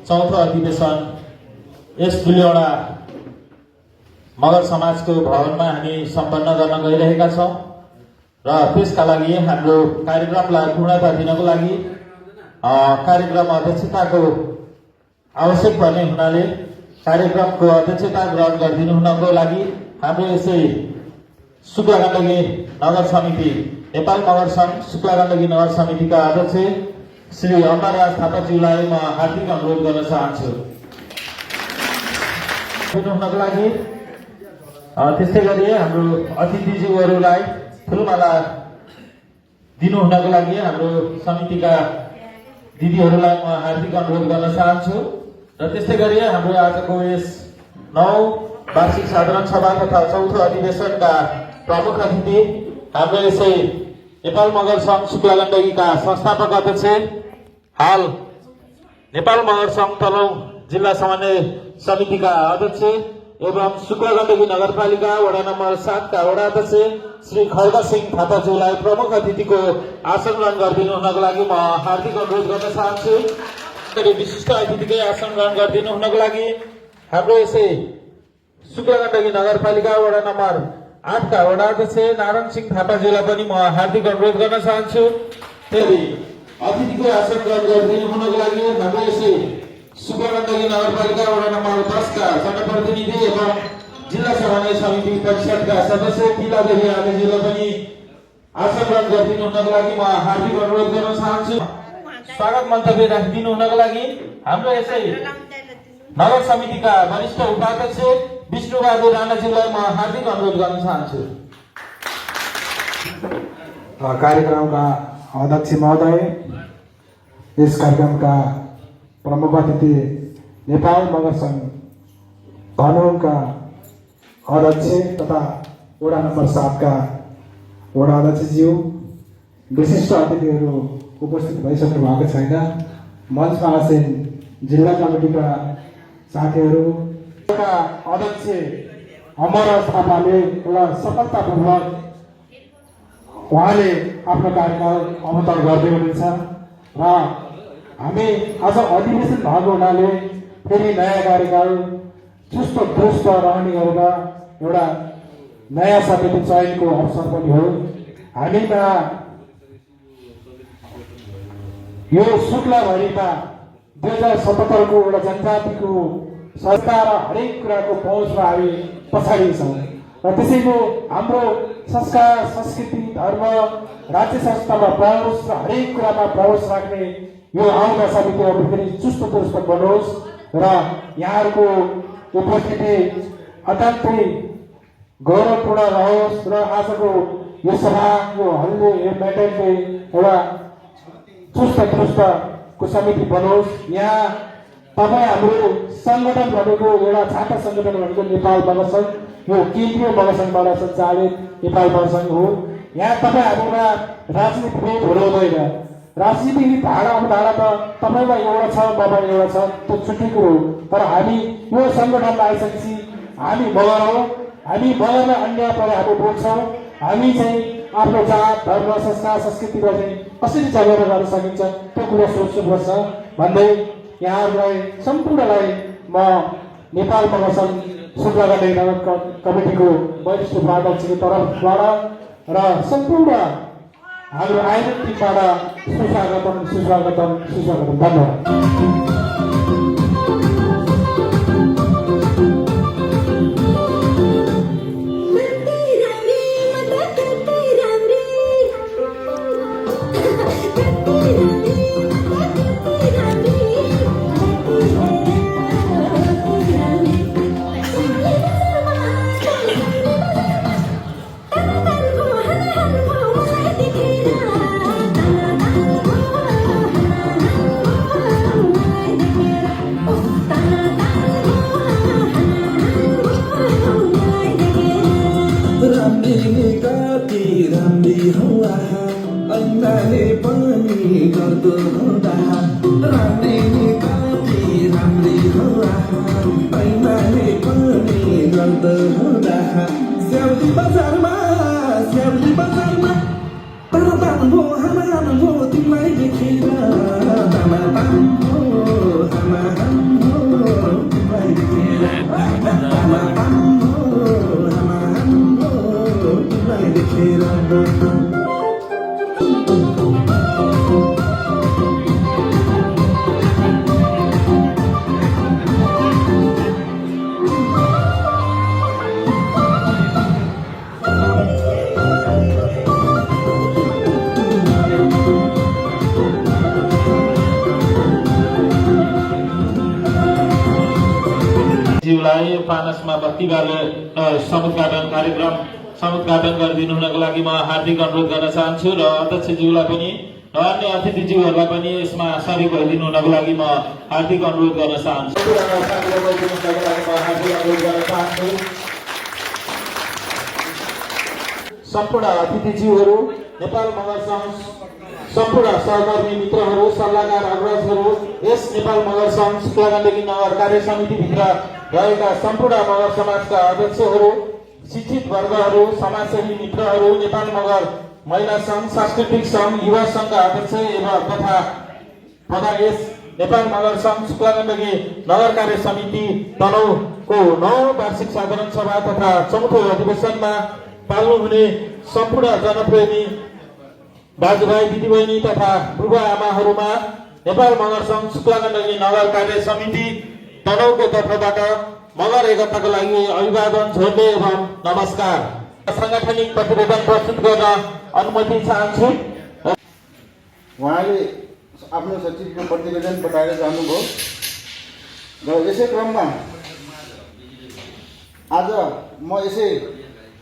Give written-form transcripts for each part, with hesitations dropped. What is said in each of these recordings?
चौथो अधिवेशन यस ठुलोवटा मगर समाजको भवनमा हामी सम्पन्न गर्न गइरहेका छौँ र त्यसका लागि हाम्रो कार्यक्रमलाई पूर्णता दिनको लागि कार्यक्रम अध्यक्षताको आवश्यक पर्ने हुनाले कार्यक्रमको अध्यक्षता ग्रहण गरिदिनु हुनको लागि हाम्रो यसै शुक्ला गण्डकी नगर समिति नेपाल मगर सङ्घ शुक्ला गण्डकी नगर समितिका अध्यक्ष श्री अमरराज थापाज्यूलाई म हार्दिक अनुरोध गर्न चाहन्छु। हुनको लागि त्यस्तै गरी हाम्रो अतिथिज्यूहरूलाई फुलमाला दिनु हुनको लागि हाम्रो समितिका दिदीहरूलाई म हार्दिक अनुरोध गर्न चाहन्छु र त्यस्तै गरी हाम्रो आजको यस 9 वार्षिक साधारण सभा तथा चौथो अधिवेशनका प्रमुख अतिथि हाम्रो यसै नेपाल मगर सङ्घ शुक्ला गण्डकीका संस्थापक अध्यक्ष हाल नेपाल मगर सङ्घ तनहुँ जिल्ला समन्वय समितिका अध्यक्ष एवं शुक्ला गण्डकी नगरपालिका वडा नम्बर 7 का वडा अध्यक्ष श्री खड्ग सिंह थापाज्यूलाई प्रमुख अतिथिको आसन ग्रहण गरिदिनु हुनको लागि म हार्दिक अनुरोध गर्न चाहन्छु। विशिष्ट अतिथिकै आसन ग्रहण गरिदिनु हुनको लागि हाम्रो यसै शुक्ला गण्डकी नगरपालिका वडा नम्बर 8 का वडा अध्यक्ष नारायण सिंह थापाज्यूलाई पनि म हार्दिक अनुरोध गर्न चाहन्छु। फेरि अतिथिको आसन ग्रहण गरिदिनु हुनको लागि हाम्रो यसै शुक्ला गण्डकी नगरपालिका वडा नम्बर 10 का जनप्रतिनिधि एवं जिल्ला समन्वय समिति परिषदका सदस्य तिलादेवी आदिज्यूलाई पनि आसन ग्रहण गरिदिनु हुनको लागि म हार्दिक अनुरोध गर्न चाहन्छु। स्वागत मन्तव्य राखिदिनु हुनको लागि हाम्रो यसै नगर समितिका वरिष्ठ उपाध्यक्ष विष्णुबहादुर राणाज्यूलाई म हार्दिक अनुरोध गर्न चाहन्छु। कार्यक्रमका अध्यक्ष महोदय, यस कार्यक्रमका प्रमुख अतिथि नेपाल मगर सङ्घ तनहुँका अध्यक्ष तथा वडा नम्बर 7 का वडा अध्यक्षज्यू, विशिष्ट अतिथिहरू उपस्थित भइसक्नु भएको छैन। मञ्चमा आसीन जिल्ला कमिटीका साथीहरू, अध्यक्ष अमरराज थापाले एउटा सफलतापूर्वक उहाँले आफ्नो कार्यकाल अवतरण गर्दै हुनुहुन्छ र हामी आज अधिवेशन भएको हुनाले फेरि नयाँ कार्यकाल चुस्त दुरुस्त रहने गरेर एउटा नयाँ समिति चयनको अवसर पनि हो। हामीमा यो शुक्लाभरिमा 2077 को एउटा जनजातिको संस्कार र हरेक कुराको पहुँचमा हामी पछाडि छौँ र त्यसैले हाम्रो संस्कार संस्कृति धर्म राज्य संस्थामा प्रवेश र हरेक कुरामा प्रवेश राख्ने यो आउने समितिहरू फेरि चुस्त दुरुस्त बनोस् र यहाँहरूको उपस्थिति अत्यन्तै गौरवपूर्ण रहोस् र आजको यो सभाको हल्ले म्याटरले एउटा चुस्त दुरुस्तको समिति बनोस्। यहाँ तपाईँ हाम्रो सङ्गठन भनेको एउटा छात्र सङ्गठन भनेको नेपाल मगर सङ्घ, यो केन्द्रीय मगर सङ्घबाट सञ्चालित नेपाल मगर सङ्घ हो। यहाँ तपाईँहरूमा राजनीति भेद हुँदैन। राजनीतिक धारा धारा त तपाईँमा एउटा छ ममा एउटा छ, त्यो छुट्टै कुरो हो। तर हामी यो सङ्गठनमा आइसकेपछि हामी मगर हौ, हामी मगरमा अन्याय परे हामी बोल्छौँ। हामी चाहिँ आफ्नो जात धर्म संस्कार संस्कृतिलाई चाहिँ कसरी जगेर गर्न सकिन्छ त्यो कुरा सोच्नुपर्छ भन्दै यहाँहरूलाई सम्पूर्णलाई म नेपाल मगर सङ्घ शुक्ला गण्डकी नगर कमिटीको वरिष्ठ उपाध्यक्षको तर्फबाट र सम्पूर्ण हाम्रो आयोजक टिमबाट सुस्वागतम सुस्वागतम सुस्वागतम। धन्यवाद। Hama ज्यूलाई पानसमा बत्ती बालेर समुद्घाटन कार्यक्रम समुद्घाटन गरिदिनु हुनको लागि म हार्दिक अनुरोध गर्न चाहन्छु र अध्यक्षज्यूलाई पनि र अन्य अतिथिज्यूहरूलाई पनि यसमा सहयोग गरिदिनु हुनको लागि म हार्दिक अनुरोध गर्न चाहन्छु। सम्पूर्ण अतिथिज्यूहरू, नेपाल मगर सङ्घ सम्पूर्ण सहकर्मी मित्रहरू, सल्लाहकार अग्रजहरू, यस नेपाल मगर सङ्घ शुक्लागण्डकी नगर कार्य समितिभित्र रहेका सम्पूर्ण मगर समाजका अध्यक्षहरू, शिक्षित वर्गहरू, समाजसेवी मित्रहरू, नेपाल मगर महिला सङ्घ, सांस्कृतिक सङ्घ, युवा सङ्घका अध्यक्ष एवं तथा यस नेपाल मगर सङ्घ शुक्लागण्डकी नगर कार्य समिति तनहुँको 9औं वार्षिक साधारण सभा तथा चौथो अधिवेशनमा पाल्नुहुने सम्पूर्ण जनप्रेमी दाजुभाइ दिदीबहिनी तथा बुबा आमाहरूमा नेपाल मगर सङ्घ शुक्लागण्डकी नगर कार्य समिति तनहुँको तर्फबाट मगर एकताको लागि अभिवादन झोर्ले एवं नमस्कार। सांगठनिक प्रतिवेदन प्रस्तुत गर्न अनुमति चाहन्छु। उहाँले आफ्नो सचिवको प्रतिवेदन बताएर जानुभयो र यसै क्रममा आज म यसै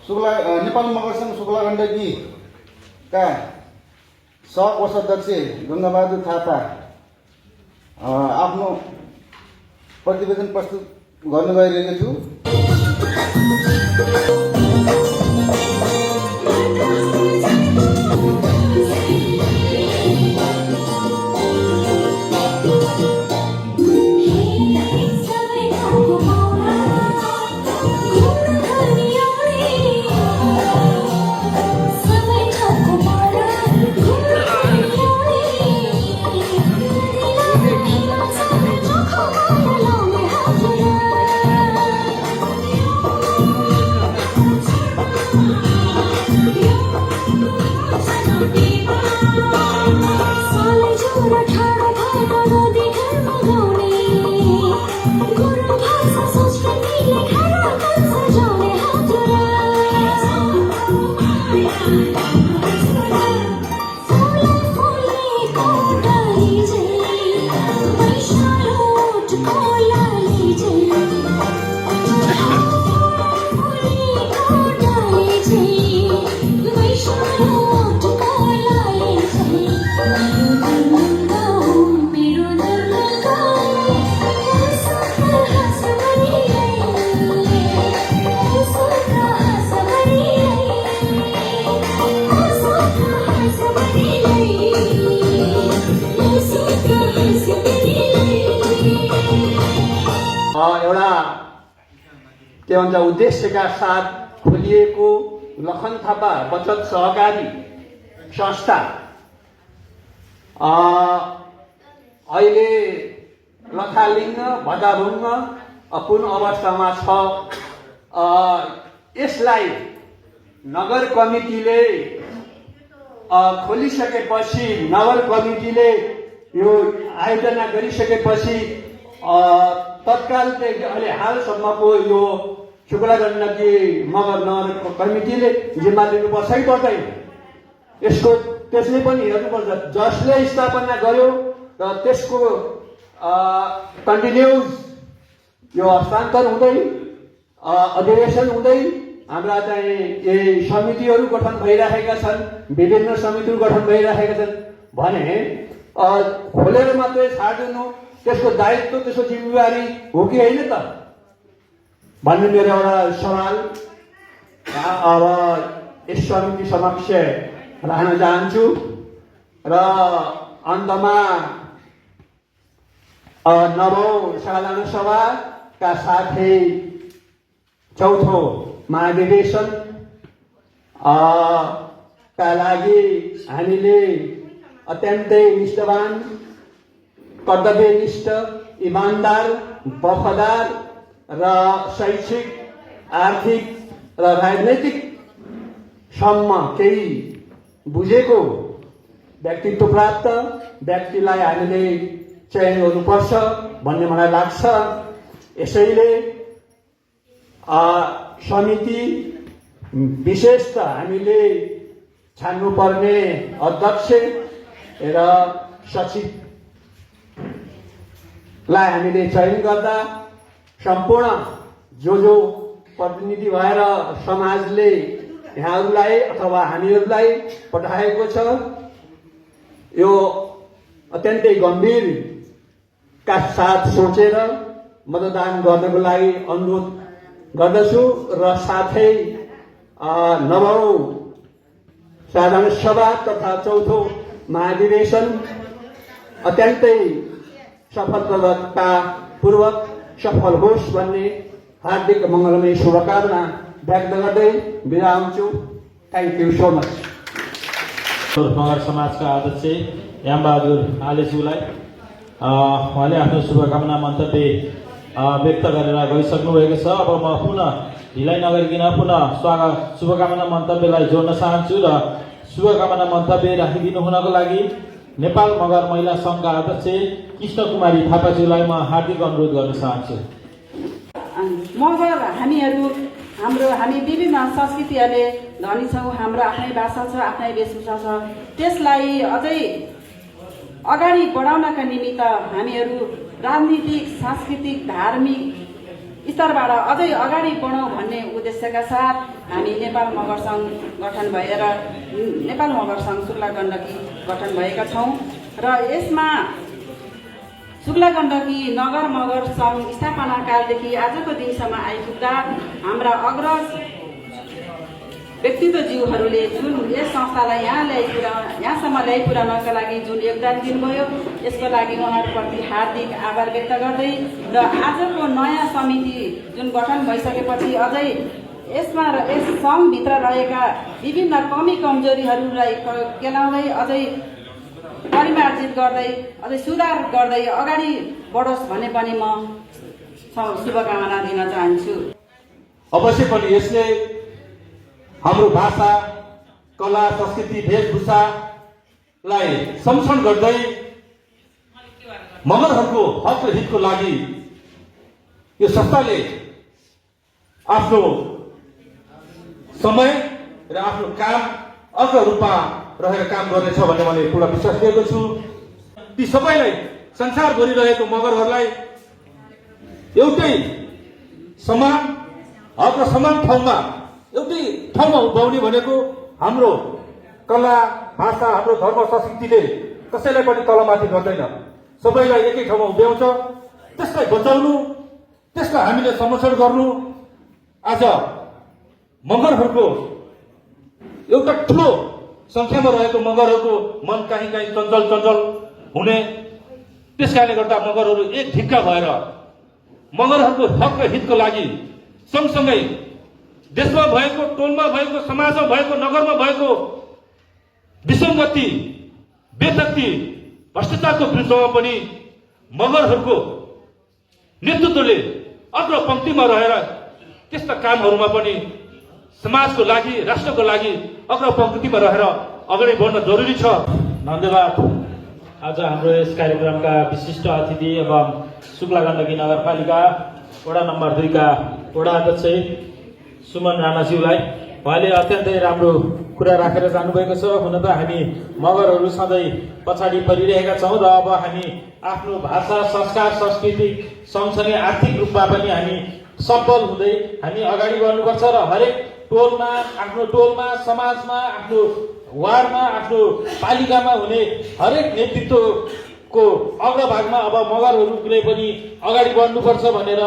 नेपाल मगर सङ्घ शुक्लागण्डकीका सहकोषाध्यक्ष गङ्गाबहादुर थापा आफ्नो प्रतिवेदन प्रस्तुत गर्न गइरहेको छु। एउटा के भन्छ उद्देश्यका साथ खोलिएको लखन थापा बचत सहकारी संस्था अहिले लथालिङ्ग भदाभुङ्ग अपूर्ण अवस्थामा छ। यसलाई नगर कमिटीले खोलिसकेपछि नगर कमिटीले यो आयोजना गरिसकेपछि तत्काल अहिले हालसम्मको यो शुक्लागण्डकी मगर नगर कमिटीले जिम्मा लिनुपर्छ कि पर्दैन यसको त्यसले पनि हेर्नुपर्छ। जसले स्थापना गर्यो र त्यसको कन्टिन्युज यो हस्तान्तरण हुँदै अधिवेशन हुँदै हाम्रा चाहिँ यही समितिहरू गठन भइरहेका छन्, विभिन्न समितिहरू गठन भइरहेका छन् भने खोलेर मात्रै छाडिदिनु त्यसको दायित्व त्यसको जिम्मेवारी हो कि होइन त भन्ने मेरो एउटा सवाल अब यस समिति समक्ष राख्न चाहन्छु। र अन्तमा 9औं साधारण सभाका साथै चौथो महाधिवेशन का लागि हामीले अत्यन्तै निष्ठावान, कर्तव्यनिष्ठ, इमान्दार, वफादार र शैक्षिक, आर्थिक र राजनैतिक सम्म केही बुझेको व्यक्तित्व प्राप्त व्यक्तिलाई हामीले चयन गर्नुपर्छ भन्ने मलाई लाग्छ। यसैले समिति विशेष त हामीले छान्नुपर्ने अध्यक्ष र सचिवलाई हामीले चयन गर्दा सम्पूर्ण जो प्रतिनिधि भएर समाजले यहाँहरूलाई अथवा हामीहरूलाई पठाएको छ, यो अत्यन्तै गम्भीरका साथ सोचेर मतदान गर्नको लागि अनुरोध गर्दछु र साथै 9औं साधारण सभा तथा 4थो महाधिवेशन अत्यन्तै सफलतापूर्वक सफल होस् भन्ने हार्दिक मङ्गलमय शुभकामना व्यक्त गर्दै बिदा हुन्छु। Thank you so much. Magar समाजका अध्यक्ष यामबहादुर आलेज्यूलाई उहाँले आफ्नो शुभकामना मन्तव्य व्यक्त गरेर गइसक्नु भएको छ। अब म पुनः ढिलाइ नगरिकन पुनः शुभकामना मन्तव्यलाई जोड्न चाहन्छु र शुभकामना मन्तव्य राखिदिनु हुनको लागि नेपाल मगर महिला सङ्घका अध्यक्ष कृष्ण कुमारी थापाज्यूलाई म हार्दिक अनुरोध गर्न चाहन्छु। मगर हामी विभिन्न संस्कृतिहरूले धनी छौँ, हाम्रो आफ्नै भाषा छ, आफ्नै वेशभूषा छ। त्यसलाई अझै अगाडि बढाउनका निमित्त हामीहरू राजनीतिक, सांस्कृतिक, धार्मिक स्तरबाट अझै अगाडि बढौँ भन्ने उद्देश्यका साथ हामी नेपाल मगर सङ्घ गठन भएर नेपाल मगर सङ्घ शुक्ला गण्डकी गठन भएका छौँ र यसमा शुक्ला गण्डकी नगर मगर सङ्घ स्थापना कालदेखि आजको दिनसम्म आइपुग्दा हाम्रा अग्रज व्यक्तित्वज्यूहरूले जुन यस संस्थालाई यहाँसम्म ल्याइपुर्याउनका लागि जुन योगदान दिनुभयो, यसको लागि उहाँहरूप्रति हार्दिक आभार व्यक्त गर्दै र आजको नयाँ समिति जुन गठन भइसकेपछि अझै यसमा यस सङ्घभित्र रहेका विभिन्न कमी कमजोरीहरूलाई केलाउँदै अझै परिमार्जित गर्दै अझै सुधार गर्दै अगाडि बढोस् भन्ने पनि म शुभकामना दिन चाहन्छु। अवश्य पनि यसले हाम्रो भाषा, कला, संस्कृति, वेशभूषालाई संरक्षण गर्दै मगरहरूको हक र हितको लागि यो संस्थाले आफ्नो समय र आफ्नो काम अग्र रूपमा रहेर काम गर्नेछ भन्ने मैले पूर्ण विश्वास लिएको छु। ती सबैलाई संसारभरि रहेको मगरहरूलाई एउटै समान हक र समान ठाउँमा एउटै ठाउँमा उभ्याउने भनेको हाम्रो कला, भाषा, हाम्रो धर्म, संस्कृतिले कसैलाई पनि तलमाथि गर्दैन, सबैलाई एकै ठाउँमा उभ्याउँछ। त्यसलाई बचाउनु, त्यसलाई हामीले संरक्षण गर्नु आज मगरहरूको एउटा ठुलो संख्यामा रहेको मगरहरूको मन काहीँ चञ्चल हुने, त्यसकारणले गर्दा मगरहरू एक ढिक्का भएर मगरहरूको हक र हितको लागि सँगसँगै देशमा भएको, टोलमा भएको, समाजमा भएको, नगरमा भएको विसङ्गति, बेतक्ति, भ्रष्टाचारको विरुद्धमा पनि मगरहरूको नेतृत्वले अग्र पङ्क्तिमा रहेर त्यस्ता कामहरूमा पनि समाजको लागि, राष्ट्रको लागि अग्र पङ्क्तिमा रहेर अगाडि बढ्न जरुरी छ। धन्यवाद। आज हाम्रो यस कार्यक्रमका विशिष्ट अतिथि एवं शुक्ला गण्डकी नगरपालिका वडा नम्बर 2 का वडा अध्यक्ष सुमन राणाज्यूलाई उहाँले अत्यन्तै राम्रो कुरा राखेर जानुभएको छ। हुन त हामी मगरहरू सधैँ पछाडि परिरहेका छौँ र अब हामी आफ्नो भाषा, संस्कार, संस्कृति सँगसँगै आर्थिक रूपमा पनि हामी सबल हुँदै हामी अगाडि बढ्नुपर्छ र हरेक टोलमा, आफ्नो टोलमा, समाजमा, आफ्नो वार्डमा, आफ्नो पालिकामा हुने हरेक नेतृत्वको अग्रभागमा अब मगरहरूले पनि अगाडि बढ्नुपर्छ भनेर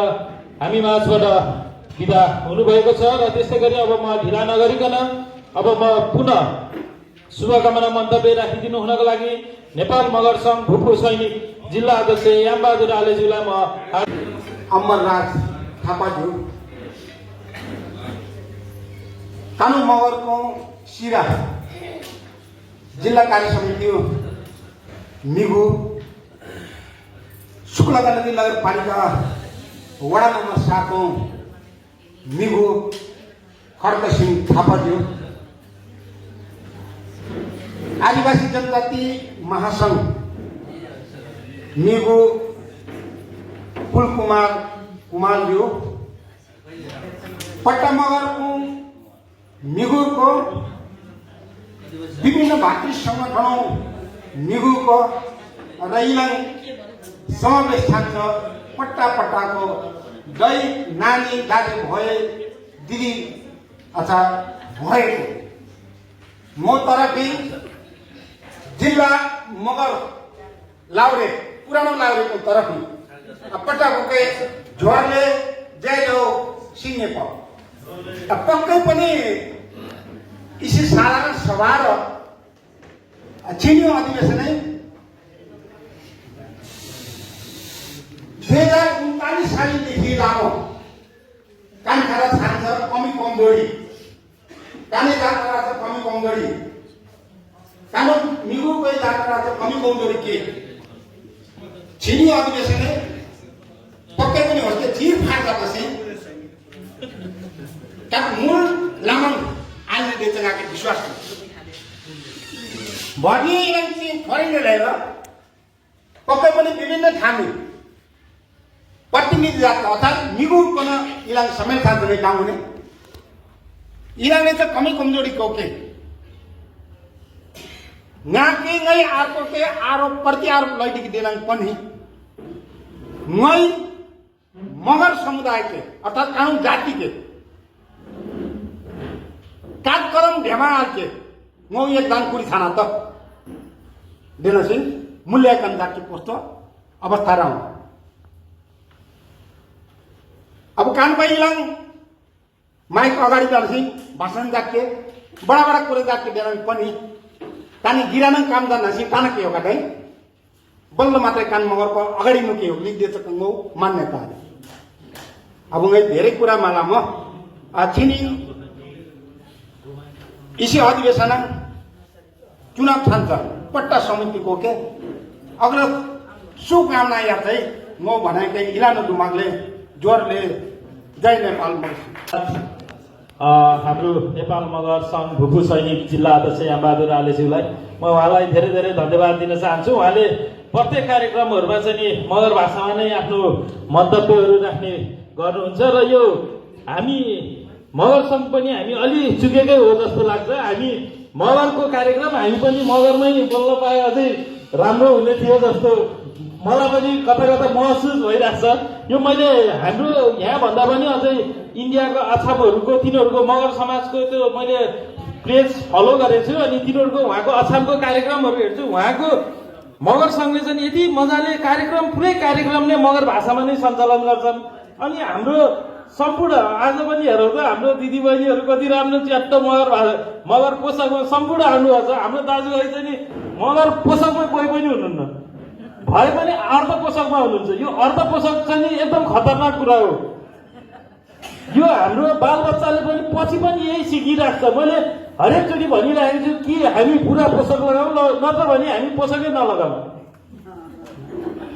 हामी माझबाट विदा हुनुभएको छ। र त्यस्तै गरी अब म ढिला नगरिकन अब म पुनः शुभकामना मन्तव्य राखिदिनु हुनको लागि नेपाल मगर सङ्घ भूपू सैनिक जिल्ला अध्यक्ष यामबहादुर आलेज्यूलाई म अमरराज थापाज्यू, कानु मगरको सिरा जिल्ला कार्य समिति मिगु शुक्ला गण्डकी नगरपालिका वडा नम्बर 7 मिगु खड्क सिंह थापाज्यू, आदिवासी जनजाति महासंघ मिगु कुलकुमार कुमारज्यू, पट्टा मगरको मिगुको विभिन्न भातृ संगठनों मिगुको र यिनलाई समावेश थाहा छ। पट्टा पट्टाको दाइ नानी दाजु भए दिदी अथवा भएको म तरफी जिल्ला मगर लाउरे पुरानो लाउरेको तरफी पट्टाको के झोरले जयलो सिंह पक्कै पनि इसी साधारण सभा र छिन्यो अधिवेशनै 2039 सालदेखि लामो कानखारा छान्छ कमी कमजोरी काने जातरा छ कमी कमजोरी कानो मिगुकै जातरा छ कमी कमजोरी के छिन्यो अधिवेशनै पक्कै पनि हो कि चिर फाट गर्दछ का मूल लामन आले देचनाको विश्वास भनी एमसी फरेन ल्याएर पक्कै पनि विभिन्न ठामी प्रतिनिधि जात अर्थात् मिगुकन इलान समेत खाने काम हुने इलाने चाहिँ कमी कमजोरी को के नाके गई आको के आरोप प्रति आरोप लैदिक दिनाङ पनि मै मगर समुदाय के अर्थात् कानुन जाति के कार्यक्रम ढेमाल के म योगदान पुरी थाना त दिन चाहिँ मूल्याङ्कन जाति कस्तो अवस्था रह अब कानपाई इलाङ माइक अगाडि जान्छ भाषण जाके बडा बडा कुरा जाके देन पनि कानी गिरान काम गर्नसी कान के हो कतै बल्ल मात्रै कान मगरको अगाडि मुके हो लिखिदिएछ कङ्गो मान्यता अब मैं धेरै कुरा माला म छिनी इसी अधिवेशन चुनाव ठान्छ पट्टा समितिको के अग्र शुभकामना या चाहिँ म भनेकै इलानो दुमागले जोरले जय नेपाल हाम्रो नेपाल मगर सङ्घ भुपु सैनिक जिल्ला अध्यक्ष यामबहादुर आलेज्यूलाई म उहाँलाई धेरै धेरै धन्यवाद दिन चाहन्छु। उहाँले प्रत्येक कार्यक्रमहरूमा चाहिँ नि मगर भाषामा नै आफ्नो मन्तव्यहरू राख्ने गर्नुहुन्छ र यो हामी मगर सङ्घ पनि हामी अलि चुकेकै हो जस्तो लाग्छ। हामी मगरको कार्यक्रम हामी पनि मगरमै बोल्न पाए अझै राम्रो हुने थियो जस्तो मलाई पनि कता कता महसुस भइरहेछ। यो मैले हाम्रो यहाँ भन्दा पनि अझै इन्डियाको आसामहरूको तिनीहरूको मगर समाजको त्यो मैले पेज फलो गरेको छु अनि तिनीहरूको उहाँको आसामको कार्यक्रमहरू हेर्छु। उहाँको मगर सङ्घले चाहिँ यति मजाले कार्यक्रम पुरै कार्यक्रमले मगर भाषामा नै सञ्चालन गर्छन् अनि हाम्रो सम्पूर्ण आज पनि हेरौँ त हाम्रो दिदीबहिनीहरू कति राम्रो च्याट्ट मगर पोसाकमा सम्पूर्ण आउनुभएको छ। हाम्रो दाजुभाइ चाहिँ नि मगर पोसाकमा कोही पनि हुनुहुन्न भए पनि अर्ध पोसाकमा हुनुहुन्छ। यो अर्ध पोसाक चाहिँ नि एकदम खतरनाक कुरा हो। यो हाम्रो बालबच्चाले पनि पछि पनि यही सिकिरहेको छ। मैले हरेकचोटि भनिरहेको छु कि हामी पुरा पोसाक लगाउँ नत्र भने हामी पोसाकै नलगाउँ।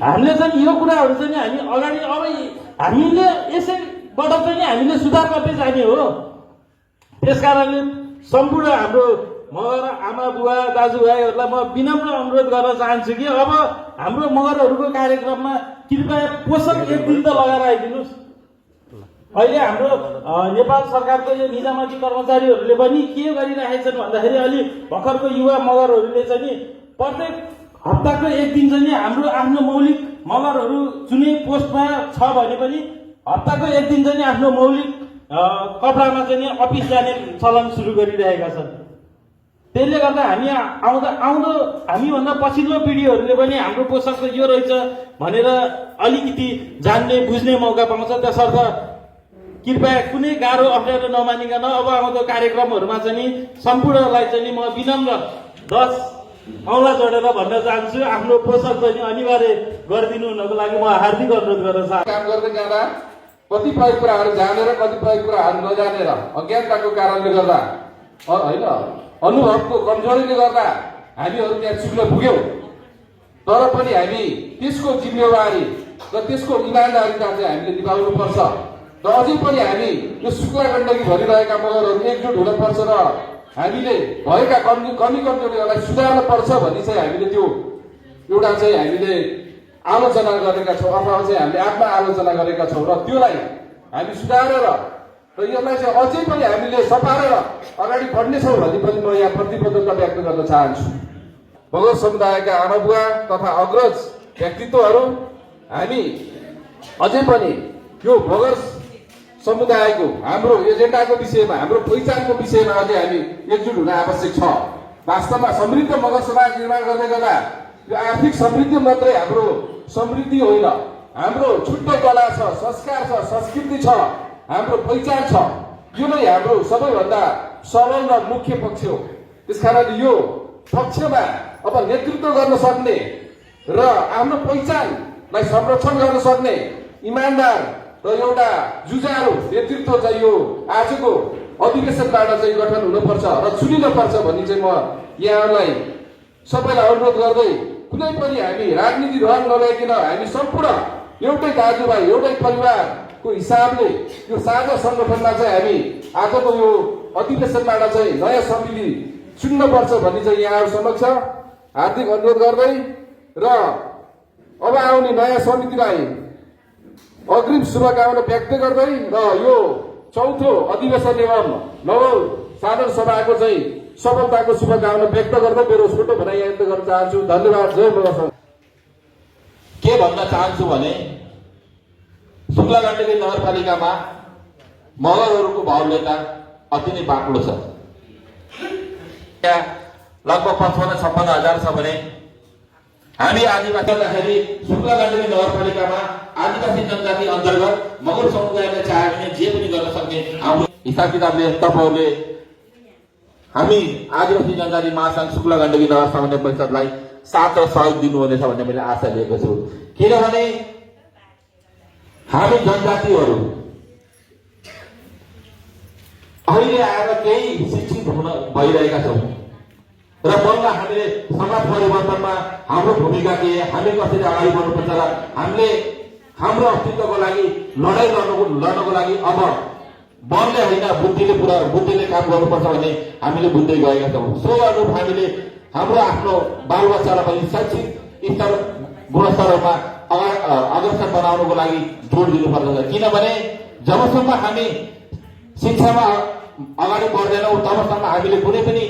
हामीले चाहिँ यो कुराहरू चाहिँ हामी अगाडि अब हामीले यसैबाट चाहिँ हामीले सुधार गर्दै जाने हो। त्यसकारणले सम्पूर्ण हाम्रो मगर आमा बुवा दाजुभाइहरूलाई म विनम्र अनुरोध गर्न चाहन्छु कि अब हाम्रो मगरहरूको कार्यक्रममा कृपया पोषक एक दिन त लगाएर आइदिनुहोस्। अहिले हाम्रो नेपाल सरकारको यो निजामती कर्मचारीहरूले पनि के गरिरहेछन् भन्दाखेरि अलि भर्खरको युवा मगरहरूले चाहिँ नि प्रत्येक हप्ताको एक दिन चाहिँ नि हाम्रो आफ्नो मौलिक मगरहरू जुनै पोस्टमा छ भने पनि हप्ताको एक दिन चाहिँ आफ्नो मौलिक कपडामा चाहिँ नि अफिस जाने चलन सुरु गरिरहेका छन्। त्यसले गर्दा हामी आउँदो हामीभन्दा पछिल्लो पिँढीहरूले पनि हाम्रो पोसाक त यो रहेछ भनेर अलिकति जान्ने बुझ्ने मौका पाउँछ। त्यसर्थ कृपया कुनै गाह्रो अप्ठ्यारो नमानिकन अब आउँदो कार्यक्रमहरूमा चाहिँ नि सम्पूर्णलाई चाहिँ नि म विनम्र 10 औँला जोडेर भन्न चाहन्छु आफ्नो पोसाक चाहिँ अनिवार्य गरिदिनु हुनको लागि म हार्दिक अनुरोध गर्न चाहन्छु। काम गर्दै जाँदा कतिपय कुराहरू जानेर कतिपय कुराहरू नजानेर अज्ञानताको कारणले गर्दा होइन अनुभवको कमजोरीले गर्दा हामीहरू त्यहाँ चुक्न पुग्यौँ। तर पनि हामी त्यसको जिम्मेवारी र त्यसको इमान्दारिता चाहिँ हामीले निभाउनु पर्छ र अझै पनि हामी यो शुक्ला गण्डकी भरिरहेका मगरहरू एकजुट हुन पर्छ र हामीले भएका कमी कमजोरीहरूलाई सुधार्न पर्छ भन्ने चाहिँ हामीले त्यो एउटा चाहिँ हामीले आलोचना गरेका छौँ अथवा चाहिँ हामीले आत्म आलोचना गरेका छौँ र त्योलाई हामी सुधारेर र यसलाई चाहिँ अझै पनि हामीले सपारेर अगाडि बढ्नेछौँ भन्ने पनि म यहाँ प्रतिबद्धता व्यक्त गर्न चाहन्छु। मगर समुदायका आमाबुवा तथा अग्रज व्यक्तित्वहरू हामी अझै पनि यो मगर समुदायको हाम्रो एजेन्डाको विषयमा हाम्रो पहिचानको विषयमा अझै हामी एकजुट हुन आवश्यक छ। वास्तवमा समृद्ध मगर समाज निर्माण गर्दै गर्दा यो आर्थिक समृद्धि मात्रै हाम्रो समृद्धि होइन, हाम्रो छुट्टै कला छ, संस्कार छ, संस्कृति छ, हाम्रो पहिचान छ। यो नै हाम्रो सबैभन्दा सबल र मुख्य पक्ष हो। त्यसकारण यो पक्षमा अब नेतृत्व गर्न सक्ने र आफ्नो पहिचानलाई संरक्षण गर्न सक्ने इमान्दार र एउटा जुझारु नेतृत्व चाहिँ यो आजको अधिवेशनबाट चाहिँ गठन हुनुपर्छ र चुनिनुपर्छ भन्ने चाहिँ म यहाँहरूलाई सबैलाई अनुरोध गर्दै कुनै पनि हामी राजनीति रङ नल्याइकन हामी सम्पूर्ण एउटै दाजुभाइ एउटै परिवारको हिसाबले यो साझा सङ्गठनमा चाहिँ हामी आजको यो अधिवेशनबाट चाहिँ नयाँ समिति चुन्नुपर्छ भन्ने चाहिँ यहाँहरू समक्ष हार्दिक अनुरोध गर्दै र अब आउने नयाँ समितिलाई अग्रिम शुभकामना व्यक्त गर्दै र यो चौथो अधिवेशन एवं नव साधारण सभाको चाहिँ सफलताको शुभकामना व्यक्त गर्दै मेरो छोटो भनाइ व्यक्त गर्न चाहन्छु। धन्यवाद। जय मगर। के भन्न चाहन्छु भने शुक्ला गण्डकी नगरपालिकामा मगरहरूको बाहुल्यता अति नै बाक्लो छ। त्यहाँ लगभग 55-56 छ भने हामी आदिवासी गर्दाखेरि शुक्ला गण्डकी नगरपालिकामा आदिवासी जनजाति अन्तर्गत मगर समुदायले चाहे भने जे पनि गर्न सक्ने हाम्रो हिसाब किताबले तपाईँहरूले हामी आदिवासी जनजाति महासङ्घ शुक्ला गण्डकी नगर समन्वय परिषदलाई साथ र सहयोग दिनुहुनेछ भन्ने मैले आशा लिएको छु। किनभने हामी जनजातिहरू अहिले आएर केही शिक्षित हुन भइरहेका छौँ र बल्ल हामीले समाज परिवर्तनमा हाम्रो भूमिका के, हामी कसरी अगाडि बढ्नुपर्छ र हामीले हाम्रो अस्तित्वको लागि लडाइँ लड्नको लागि अब बलले होइन बुद्धिले काम गर्नुपर्छ भन्ने हामीले बुझ्दै गएका छौँ। सो अनुरूप हामीले हाम्रो आफ्नो बालबच्चालाई पनि शैक्षिक स्तर गुणस्तरमा अग्रसर बनाउनको लागि जोड दिनुपर्दछ। किनभने जबसम्म हामी शिक्षामा अगाडि बढ्दैनौँ तबसम्म हामीले कुनै पनि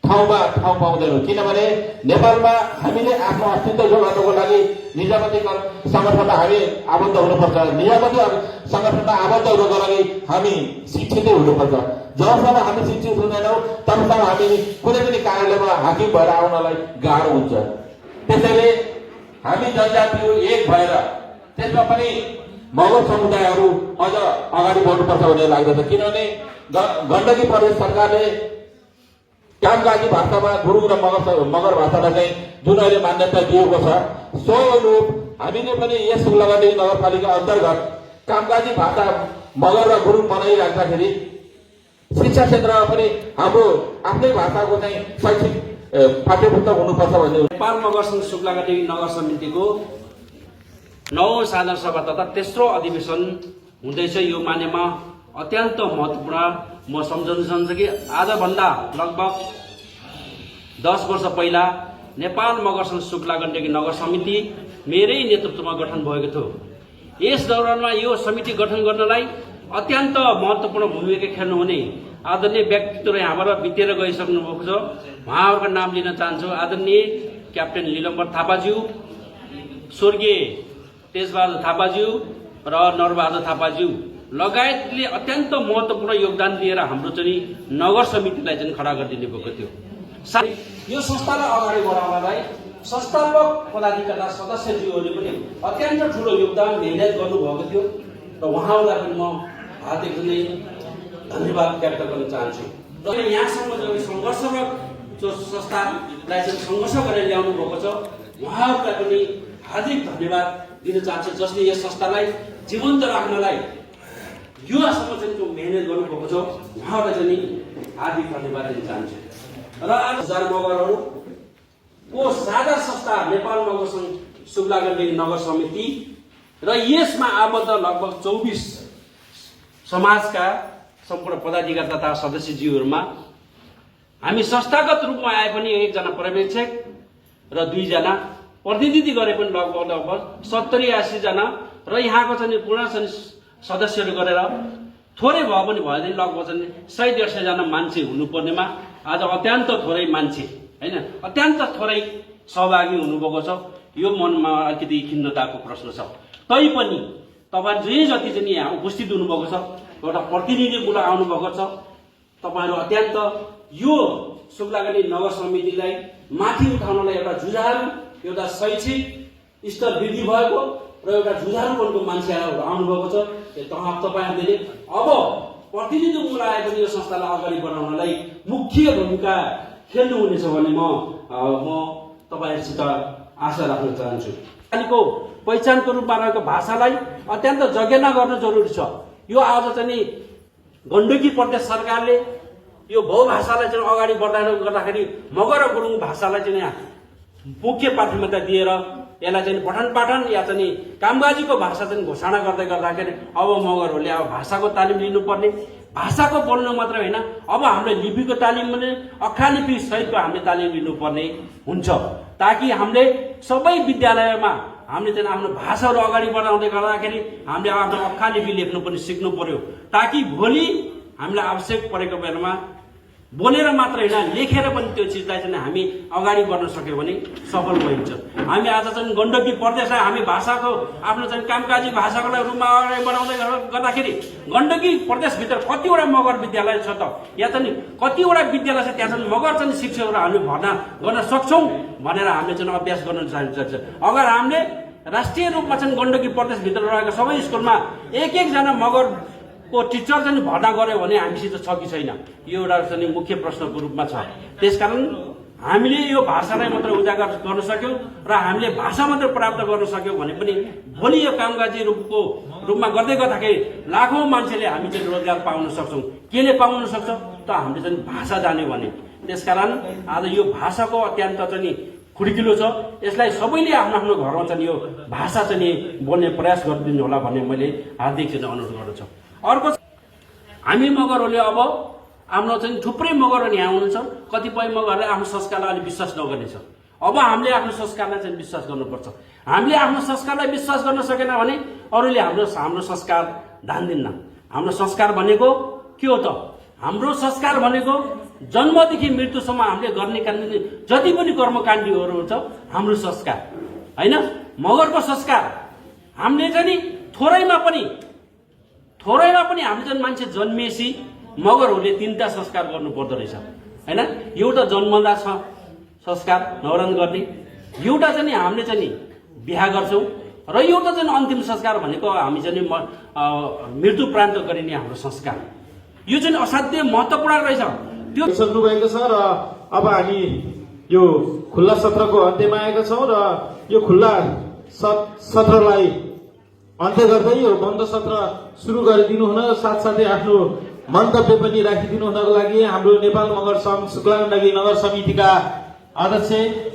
ठाउँमा ठाउँ पाउँदैनौँ। किनभने नेपालमा हामीले आफ्नो अस्तित्व जोगाउनको लागि निजामती सङ्गठनमा हामी आबद्ध हुनुपर्छ। निजामती सङ्गठनमा आबद्ध हुनको लागि हामी शिक्षितै हुनुपर्छ। जबसम्म हामी शिक्षित हुँदैनौँ तबसम्म हामी कुनै पनि कार्यालयमा हाकिम भएर आउनलाई गाह्रो हुन्छ। त्यसैले हामी जनजातिहरू एक भएर त्यसमा पनि मगर समुदायहरू अझ अगाडि बढ्नुपर्छ भन्ने लाग्दछ। किनभने गण्डकी प्रदेश सरकारले कामकाजी भाषामा गुरुङ र मगर भाषालाई चाहिँ जुन अहिले मान्यता दिएको छ, सो अनुरूप हामीले पनि यस शुक्ला गण्डकी नगरपालिका अन्तर्गत कामकाजी भाषा मगर र गुरुङ बनाइराख्दाखेरि शिक्षा क्षेत्रमा पनि हाम्रो आफ्नै भाषाको चाहिँ शैक्षिक पाठ्यपुस्तक हुनुपर्छ भन्ने। नेपाल मगर सङ्घ शुक्ला गण्डकी नगर समितिको 9औं साधारण सभा तथा तेस्रो अधिवेशन हुँदैछ। यो मानेमा अत्यन्त महत्त्वपूर्ण म सम्झन्छु कि आजभन्दा लगभग 10 वर्ष पहिला नेपाल मगर सङ्घ शुक्ला गण्डकी नगर समिति मेरै नेतृत्वमा गठन भएको थियो। यस दौरानमा यो समिति गठन गर्नलाई अत्यन्त महत्त्वपूर्ण भूमिका खेल्नुहुने आदरणीय व्यक्तित्व यहाँबाट बितेर गइसक्नु भएको छ। उहाँहरूको नाम लिन चाहन्छु। आदरणीय क्याप्टेन लीलम्बर थापाज्यू, स्वर्गीय तेजबहादुर थापाज्यू र नरबहादुर थापाज्यू लगायतले अत्यन्त महत्त्वपूर्ण योगदान दिएर हाम्रो चाहिँ नगर समितिलाई चाहिँ खडा गरिदिनु भएको थियो। यो संस्थालाई अगाडि बढाउनलाई संस्थापक पदाधिकारी सदस्यज्यूहरूले पनि अत्यन्त ठुलो योगदान मेहनत गर्नुभएको थियो र उहाँहरूलाई पनि म हार्दिक धन्यवाद व्यक्त गर्न चाहन्छु। र यहाँसम्म जो सङ्घर्षरत जो संस्थालाई चाहिँ सङ्घर्ष गरेर ल्याउनु भएको छ उहाँहरूलाई पनि हार्दिक धन्यवाद दिन चाहन्छु, जसले यस संस्थालाई जीवन्त राख्नलाई युवासम्म चाहिँ जो मेहनत गर्नुभएको छ उहाँहरूलाई चाहिँ हार्दिक धन्यवाद दिन चाहन्छु। र आज 1000 मगरहरूको साझा संस्था नेपाल मगर सङ्घ शुक्ला गण्डकी नगर समिति र यसमा आबद्ध लगभग 24 समाजका सम्पूर्ण पदाधिकारी तथा सदस्यज्यूहरूमा हामी संस्थागत रूपमा आए पनि एकजना पर्यवेक्षक र 2 जना प्रतिनिधि गरे पनि लगभग 70-80 जना र यहाँको चाहिँ पूर्ण चाहिँ सदस्यहरू गरेर थोरै भए पनि भयो लगभग चाहिँ 100-150 जना मान्छे हुनुपर्नेमा आज अत्यन्त थोरै मान्छे हैन अत्यन्त थोरै सहभागी हुनुभएको छ। यो मनमा अलिकति खिन्नताको प्रश्न छ। तैपनि तपाईँ जे जति चाहिँ यहाँ उपस्थित हुनुभएको छ, एउटा प्रतिनिधिमूलक आउनुभएको छ, तपाईँहरू अत्यन्त यो सुक्लागढी नगर समितिलाई माथि उठाउनलाई एउटा जुझारु, एउटा शैक्षिक स्तर वृद्धि भएको र एउटा जुझारुपनको मान्छेहरू आउनुभएको छ। तपाईँहरूले अब प्रतिनिधिमूलक आएको यो संस्थालाई अगाडि बढाउनलाई मुख्य भूमिका खेल्नुहुनेछ भन्ने म तपाईँहरूसित आशा राख्न चाहन्छु। नेपालीको पहिचानको रूपमा रहेको भाषालाई अत्यन्त जगेर्ना गर्न जरुरी छ। यो आज चाहिँ गण्डकी प्रदेश सरकारले यो बहुभाषालाई चाहिँ अगाडि गर्दाखेरि मगर र गुरुङ भाषालाई चाहिँ मुख्य प्राथमिकता दिएर यसलाई चाहिँ पठन पाठन या चाहिँ कामकाजीको भाषा चाहिँ घोषणा गर्दाखेरि अब मगरहरूले अब भाषाको तालिम लिनुपर्ने, भाषाको बोल्नु मात्र होइन, अब हामीले लिपिको तालिम पनि अक्खा लिपि सहितको हामीले तालिम लिनुपर्ने हुन्छ, ताकि हामीले सबै विद्यालयमा हामीले चाहिँ आफ्नो भाषाहरू अगाडि बढाउँदै गर्दाखेरि हामीले आफ्नो अक्खा लिपि लेख्नु पनि सिक्नु पर्यो, ताकि भोलि हामीलाई आवश्यक परेको बेलामा बोलेर मात्र होइन लेखेर पनि त्यो चिजलाई चाहिँ हामी अगाडि बढ्न सक्यो भने सफल भइन्छ। हामी आज चाहिँ गण्डकी प्रदेशलाई हामी भाषाको आफ्नो चाहिँ कामकाजी भाषाको रूपमा अगाडि बढाउँदै गर्दाखेरि गण्डकी प्रदेशभित्र कतिवटा मगर विद्यालय छ त, या चाहिँ कतिवटा विद्यालय छ त्यहाँ चाहिँ मगर चाहिँ शिक्षकहरू हामीले भर्ना गर्न सक्छौँ भनेर हामीले चाहिँ अभ्यास गर्न चाहन्छ। अगर हामीले राष्ट्रिय रूपमा चाहिँ गण्डकी प्रदेशभित्र रहेको सबै स्कुलमा एकजना मगर को टिचर चाहिँ भर्ना गर्यो भने हामीसित छ कि छैन, यो एउटा चाहिँ मुख्य प्रश्नको रूपमा छ। त्यसकारण हामीले यो भाषालाई मात्र उजागर गर्न सक्यौँ र हामीले भाषा मात्र प्राप्त गर्न सक्यौँ भने पनि भोलि यो कामकाजी रूपमा गर्दै गर्दाखेरि लाखौँ मान्छेले हामी चाहिँ रोजगार पाउन सक्छौँ। केले पाउन सक्छ त हामीले चाहिँ भाषा जान्यो भने। त्यसकारण आज यो भाषाको अत्यन्त चाहिँ खुड्किलो छ, यसलाई सबैले आफ्नो आफ्नो घरमा चाहिँ यो भाषा चाहिँ बोल्ने प्रयास गरिदिनु होला भन्ने मैले हार्दिक चाहिँ अनुरोध गर्दछु। अर्को हामी मगरहरूले अब आफ्नो चाहिँ थुप्रै मगरहरू यहाँ हुनुहुन्छ, कतिपय मगरहरूले आफ्नो संस्कारलाई अलिक विश्वास नगर्नेछ। अब हामीले आफ्नो संस्कारलाई चाहिँ विश्वास गर्नुपर्छ। हामीले आफ्नो संस्कारलाई विश्वास गर्न सकेन भने अरूले हाम्रो संस्कार धान्दिन्न। हाम्रो संस्कार भनेको के हो त? हाम्रो संस्कार भनेको जन्मदेखि मृत्युसम्म हामीले गर्ने जति पनि कर्मकाण्डहरू हुन्छ हाम्रो संस्कार होइन। मगरको संस्कार हामीले चाहिँ थोरैमा पनि हामीले चाहिँ मान्छे जन्मिएपछि मगरहरूले 3टा संस्कार गर्नु पर्दो रहेछ होइन। एउटा जन्मदा छ संस्कार न्वारन गर्ने, एउटा चाहिँ हामीले चाहिँ बिहा गर्छौँ र एउटा चाहिँ अन्तिम संस्कार भनेको हामी चाहिँ मृत्यु प्रान्त गरिने हाम्रो संस्कार। यो चाहिँ असाध्यै महत्त्वपूर्ण रहेछ। त्यो सक्नु भएको छ र अब हामी यो खुल्ला सत्रको अन्त्यमा आएका छौँ र यो खुल्ला सत्रलाई अन्त्य गर्दै यो बन्द सत्र सुरु गरिदिनु हुन साथसाथै आफ्नो मन्तव्य पनि राखिदिनु हुनको लागि हाम्रो नेपाल मगर सङ्घ शुक्लागण्डकी नगर समितिका अध्यक्ष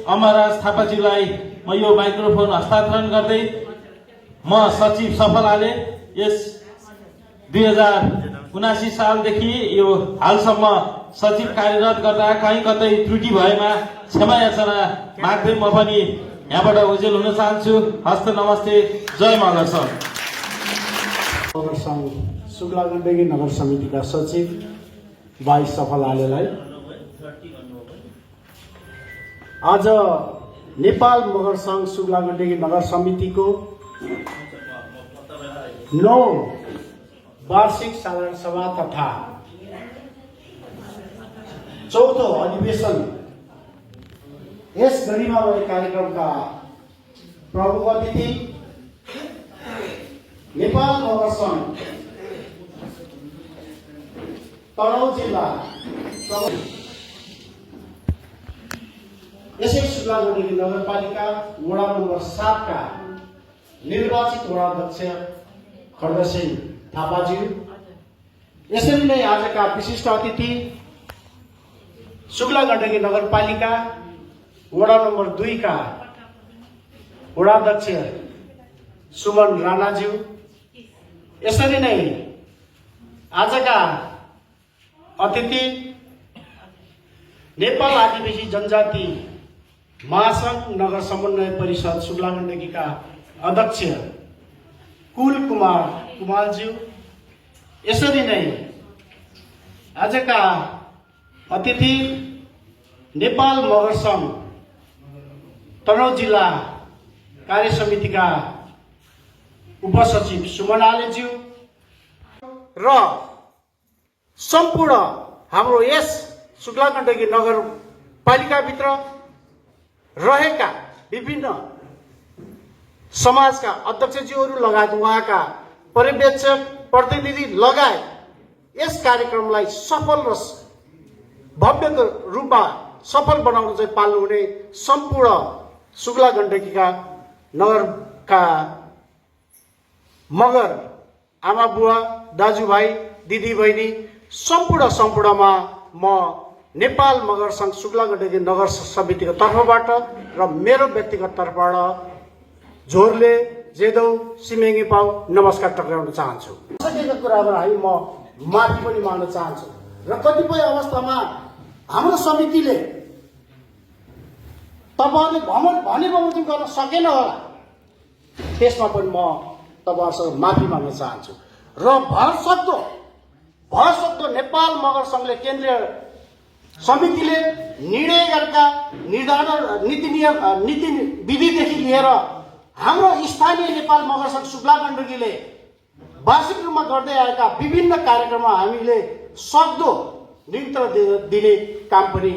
अमरराज थापाज्यूलाई म यो माइक्रोफोन हस्तान्तरण गर्दै म सचिव सफलाले यस 2079 सालदेखि यो हालसम्म सचिव कार्यरत गर्दा कहीँ कतै त्रुटि भएमा क्षमा याचना माग्दै म पनि यहाँबाट उजेल हुन चाहन्छु। हस्त नमस्ते, जय मगर सङ्घ। मगर सङ्घ शुक्लागण्डकी नगर समितिका सचिव भाइ सफलालेलाई आज नेपाल मगर सङ्घ शुक्लागण्डकी नगर समितिको 9 वार्षिक साधारण सभा तथा 4थो अधिवेशन यस गरिमामय कार्यक्रमका प्रमुख अतिथि नेपाल मगर सङ्घ तनहुँ जिल्ला यसै शुक्लागण्डकी नगरपालिका वडा नम्बर 7 का निर्वाचित वडाध्यक्ष खड्गसिंह थापाज्यू, यसरी नै आजका विशिष्ट अतिथि शुक्लागण्डकी नगरपालिका वडा नम्बर 2 का वडाध्यक्ष सुमन राणाज्यू, यसरी नै आजका अतिथि नेपाल आदिवासी जनजाति महासङ्घ नगर समन्वय परिषद शुक्लागण्डकीका अध्यक्ष कुल कुमार कुमालज्यू, यसरी नै आजका अतिथि नेपाल मगर सङ्घ तनहुँ जिल्ला कार्य समितिका उपसचिव सुमन आलेज्यू र सम्पूर्ण हाम्रो यस शुक्ला गण्डकी नगरपालिकाभित्र रहेका विभिन्न समाजका अध्यक्षज्यूहरू लगायत उहाँका पर्यवेक्षक प्रतिनिधि लगायत यस कार्यक्रमलाई सफल र भव्यको रूपमा सफल बनाउन चाहिँ पाल्नु हुने सम्पूर्ण शुक्ला गण्डकीका नगरका मगर आमा बुवा दाजुभाइ दिदीबहिनी सम्पूर्णमा म नेपाल मगर सङ्घ शुक्ला गण्डकी नगर समितिको तर्फबाट र मेरो व्यक्तिगत तर्फबाट झोरले जेदौ सिमेङ्गी पाउ नमस्कार टक्राउन चाहन्छु। सकेको कुराबाट हामी म माफी पनि माग्न चाहन्छु र कतिपय अवस्थामा हाम्रो समितिले तपाईँहरूले भने बमोजिम गर्न सकेन होला, त्यसमा पनि म तपाईँहरूसँग माफी माग्न चाहन्छु र भरसक्दो नेपाल मगर सङ्घले केन्द्रीय समितिले निर्णय गरेका नीति विधिदेखि लिएर हाम्रो स्थानीय नेपाल मगर सङ्घ शुक्ला गण्डकीले वार्षिक रूपमा गर्दै आएका विभिन्न कार्यक्रममा हामीले सक्दो निरन्तर दिने काम पनि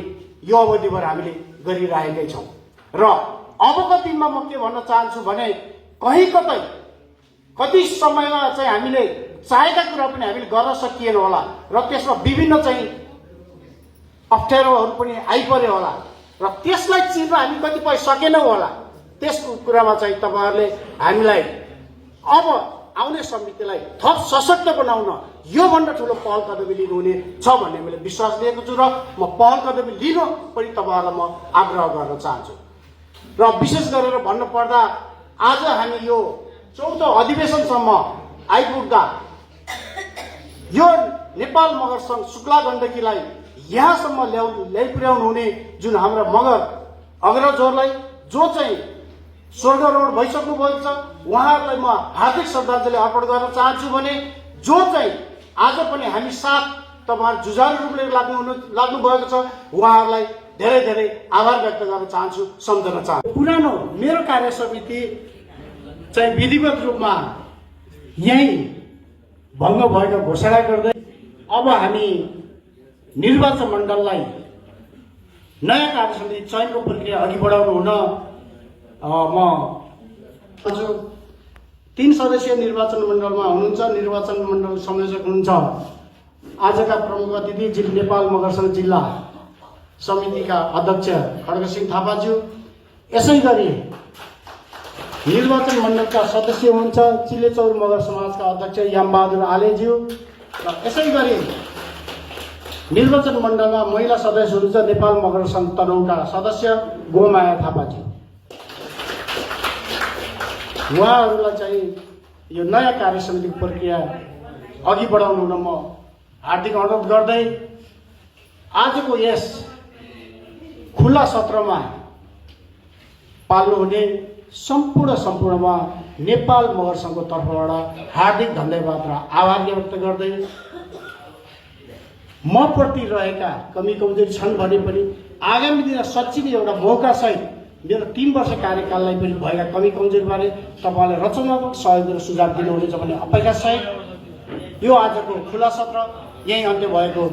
यो अवधिभर हामीले गरिरहेकै छौँ र अबको दिनमा म के भन्न चाहन्छु भने कति समयमा चाहिँ हामीले चाहेका कुरा पनि हामीले गर्न सकिएन होला र त्यसमा विभिन्न चाहिँ अप्ठ्यारोहरू पनि आइपर्यो होला र त्यसलाई चिन्न हामी कतिपय सकेनौँ होला। त्यसको कुरामा चाहिँ तपाईँहरूले हामीलाई अब आउने समितिलाई थप सशक्त बनाउन योभन्दा ठुलो पहल कदमी लिनुहुने छ भन्ने मैले विश्वास लिएको छु र म पहल कदमी लिन पनि तपाईँहरूलाई म आग्रह गर्न चाहन्छु। र विशेष गरेर भन्नुपर्दा आज हामी यो चौथो अधिवेशनसम्म आइपुग्दा यो नेपाल मगर सङ्घ शुक्ला गण्डकीलाई यहाँसम्म ल्याइपुर्याउनु हुने जुन हाम्रा मगर अग्रजहरूलाई जो चाहिँ स्वर्गरोहण भइसक्नु भएको छ उहाँहरूलाई म हार्दिक श्रद्धाञ्जली अर्पण गर्न चाहन्छु भने जो चाहिँ आज पनि हामी साथ तपाईँहरू जुझारु रूपले लाग्नु भएको छ उहाँहरूलाई धेरै धेरै आभार व्यक्त गर्न चाहन्छु, सम्झन चाहन्छु। पुरानो मेरो कार्य समिति चाहिँ विधिवत रूपमा यही भङ्ग भएको घोषणा गर्दै अब हामी निर्वाचन मण्डललाई नयाँ कार्य समिति चयनको प्रक्रिया अघि बढाउनु हुन म आज 3 सदस्यीय निर्वाचन मण्डलमा हुनुहुन्छ। निर्वाचन मण्डल संयोजक हुनुहुन्छ आजका प्रमुख अतिथि नेपाल मगर सङ्घ जिल्ला समितिका अध्यक्ष खड्गसिंह थापाज्यू। यसै गरी निर्वाचन मण्डलका सदस्य हुनुहुन्छ चिलेचौर मगर समाजका अध्यक्ष यामबहादुर आलेज्यू र यसै गरी निर्वाचन मण्डलमा महिला सदस्य हुनुहुन्छ नेपाल मगर सङ्घ तनहुँका सदस्य गोमाया थापाज्यू। उहाँहरूलाई चाहिँ यो नयाँ कार्य समितिको प्रक्रिया अघि बढाउनु हुन म हार्दिक अनुरोध गर्दै आजको यस खुला सत्रमा पाल्नुहुने सम्पूर्णमा नेपाल मगर सङ्घको तर्फबाट हार्दिक धन्यवाद र आभार व्यक्त गर्दै म प्रति रहेका कमी कमजोरी छन् भने पनि आगामी दिन सच्ची एउटा मौकासहित मेरो 3 वर्ष कार्यकाललाई पनि भएका कमी कमजोरीबारे तपाईँले रचनात्मक सहयोग र सुझाव दिनुहुनेछ भन्ने अपेक्षासहित यो आजको खुला सत्र यही अन्त्य भएको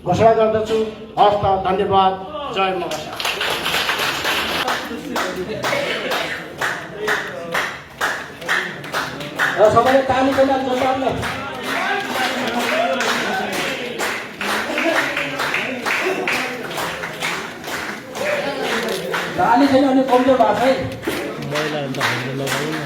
घोषणा गर्दछु। हस्त धन्यवाद। जय मगर सङ्घ। सबैले ताली बजाउन जोरदारले ताली छैन अनि कमजोर भएको है महिला अन्त हामीले लगाउनु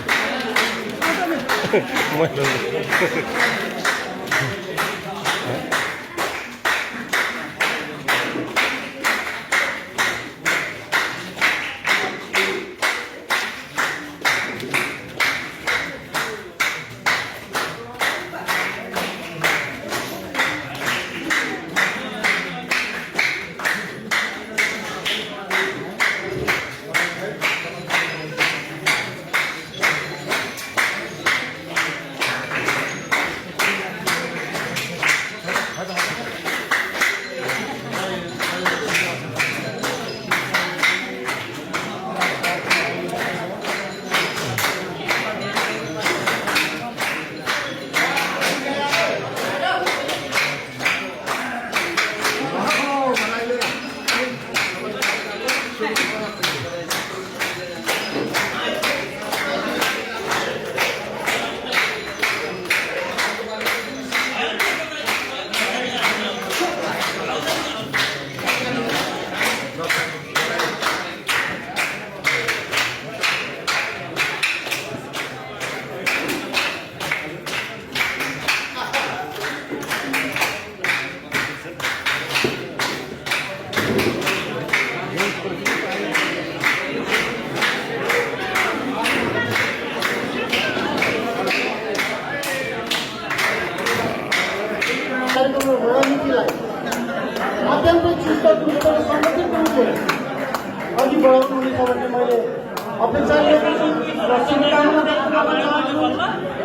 शुभेच्छा र शुभकामना दिन चाहन्छु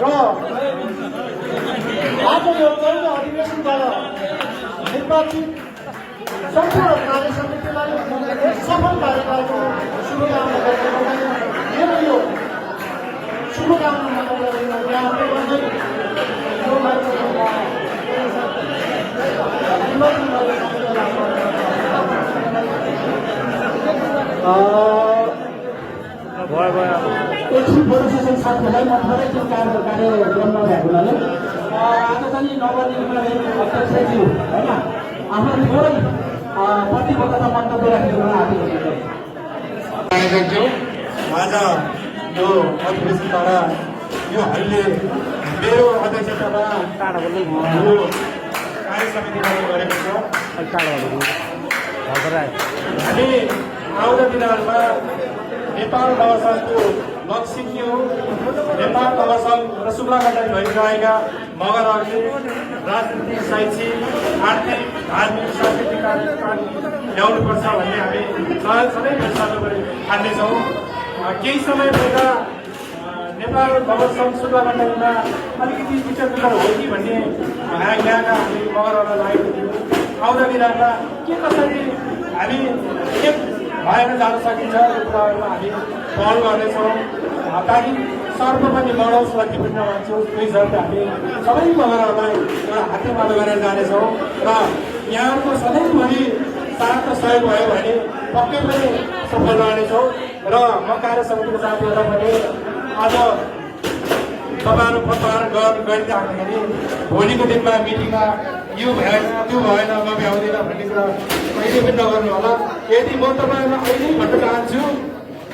र आज यो चौधो अधिवेशनबाट निर्वाचित सम्पूर्ण कार्य समितिलाई सफल कार्यकालको शुभकामना गर्दै मेरो यो शुभकामना यहाँले गर्दै यो एकछिन फोटो सेसन साथीहरूलाई म थोरै त्यो कार्यक्रम नभएको हुनाले आज चाहिँ नगरनिगमका अध्यक्षज्यू होइन आफ्नो थोरै प्रतिबद्धता मन्तव्य राखेको आयोजकज्यू आज यो अधिवेशनबाट यो हामीले मेरो अध्यक्षतामा यो कार्य समितिबाट गरेको छ हामी आउँदो दिनहरूमा नेपाल नगरसङ्घको लक्ष्य के हो नेपाल नगरसङ्घ र शुक्लाखण्डमा भइरहेका मगरहरूले राजनीतिक शैक्षिक आर्थिक धार्मिक सांस्कृतिक कार्यक्रम ल्याउनुपर्छ भन्ने हामी सधैँ प्रचार ठान्नेछौँ केही समय पहिला नेपाल नगरसङ्घ शुक्लाखण्डमा अलिकति विचार विचार हो कि भन्ने यहाँका हामी मगरहरूलाई लागेको थियो आउँदो दिनहरूमा के कसरी हामी एक भएर जान सकिन्छ यो कुराहरूमा हामी पहल गर्नेछौँ ताकि सर्व पनि बढोस् भन्ने पनि नभन्छौँ दुई शर्त हामी सबै मगरहरूलाई एउटा हातेमालो गरेर जानेछौँ र यहाँहरूको सधैँभरि साथ सहयोग भयो भने पक्कै पनि सफल रहनेछौँ र म कार्य समितिको साथीहरूलाई पनि आज तपाईँहरू प्रत्याहार गरिराख्दाखेरि भोलिको दिनमा मिटिङमा यो भएन त्यो भएन म भ्याउँदिनँ भन्ने कुरा कहिले पनि नगर्नु होला यदि म तपाईँहरूलाई अहिले भन्न चाहन्छु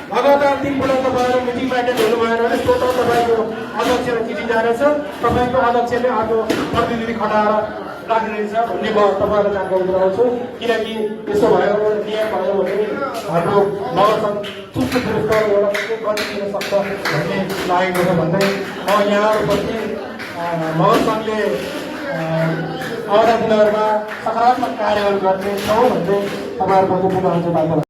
लगातार 3 पल्ट तपाईँहरू मिटिङमा एटेन्ड हुनु भएन भने टोटल तपाईँको अध्यक्षलाई चिठी जानेछ तपाईँको अध्यक्षले अर्को प्रतिनिधि खटाएर राख्नेछ भन्ने म तपाईँहरूलाई जानकारी गराउँछु किनकि यसो भयो नियम भयो भने हाम्रो नगरसङ्घ चुस्त दुरुस्त एउटा गरिदिन सक्छ भन्ने लागेको छ भन्दै म यहाँहरूप्रति नगरसङ्घले आउँदा दिनहरूमा सकारात्मक कार्यहरू गर्नेछौँ भन्दै तपाईँहरूको